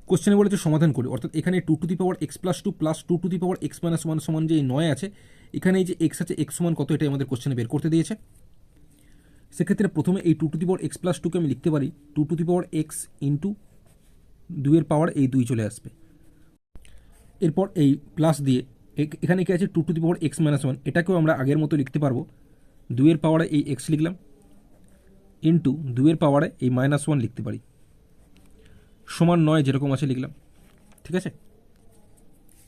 কোশ্চেনে বলেছে সমাধান করি, অর্থাৎ এখানে 2^x+2 প্লাস 2^x-1 সমান যে 9 আছে, এখানে এই যে x আছে, x সমান কত, এটাই আমাদের কোশ্চেনে বের করতে দিয়েছে। সেক্ষেত্রে প্রথমে এই 2^x+2কে আমি লিখতে পারি 2^x ইন্টু 2 এর পাওয়ার এই 2 চলে আসবে। এরপর এই প্লাস দিয়ে এখানে কি আছে 2^x-1, এটাকেও আমরা আগের মতো লিখতে পারবো 2 এর পাওয়ারে এই x লিখলাম ইন্টু 2 এর পাওয়ারে এই -1 লিখতে পারি, সমান 9 যেরকম আছে লিখলাম। ঠিক আছে,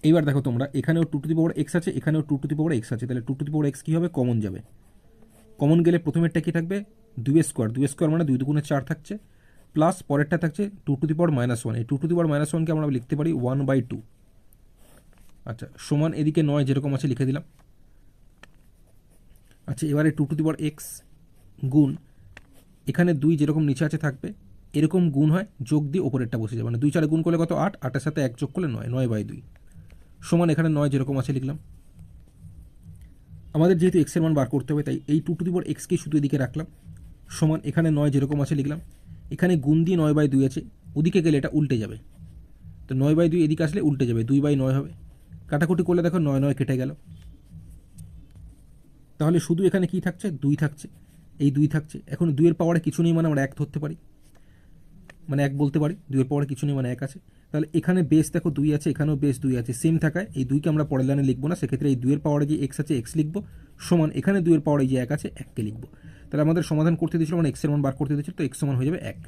এইবার দেখো তোমরা এখানেও 2^x আছে, এখানেও 2^x আছে, তাহলে 2^x কী হবে, কমন যাবে। কমন গেলে প্রথমেরটা কি থাকবে 2^2 মানে 2 2 4 থাকছে, প্লাস পরেরটা থাকছে 2^-1, এই 2^-1কে আমরা লিখতে পারি 1/2। আচ্ছা, সমান এদিকে 9 যেরকম আছে লিখে দিলাম। আচ্ছা, এবারে 2^x গুণ এখানে 2 যেরকম নিচে আছে থাকবে, এরকম গুণ হয়, যোগ দিয়ে ওপরেরটা বসে যাবে, মানে 2 4 গুণ করলে কত 8, 8-এর সাথে 1 যোগ করলে 9, 9/2 সমান এখানে 9 যেরকম আছে লিখলাম। আমাদের যেহেতু x এর মান বার করতে হবে, তাই এই 2^x কে শুধু এদিকে রাখলাম, সমান এখানে 9 যেরকম আছে লিখলাম। এখানে গুণ দিয়ে 9/2 আছে, ওদিকে গেলে এটা উল্টে যাবে, তো 9/2 এদিকে আসলে উল্টে যাবে, 2/9 হবে। কাটাকুটি করলে দেখো 9 9 কেটে গেল, তাহলে শুধু এখানে কি থাকছে, 2 থাকছে, এই 2 থাকছে। এখন 2 এর পাওয়ারে কিছু নেই মানে আমরা 1 ধরতে পারি, মানে 1 বলতে পারি, 2 এর পাওয়ারে কিছু নেই মানে 1 আছে। তাহলে এখানে বেস দেখো 2 আছে, এখানেও বেস 2 আছে, সেম থাকায় এই 2কে আমরা পরের লাইনে লিখবো না, সেক্ষেত্রে এই 2 এর পাওয়ারে যে x আছে x লিখবো, সমান এখানে 2 এর পাওয়ারে যে 1 আছে 1কে লিখবো। তাহলে আমাদের সমাধান করতে দিয়েছিল, মানে x এর মান বার করতে দিয়েছিল, তো x সমান হয়ে যাবে 1।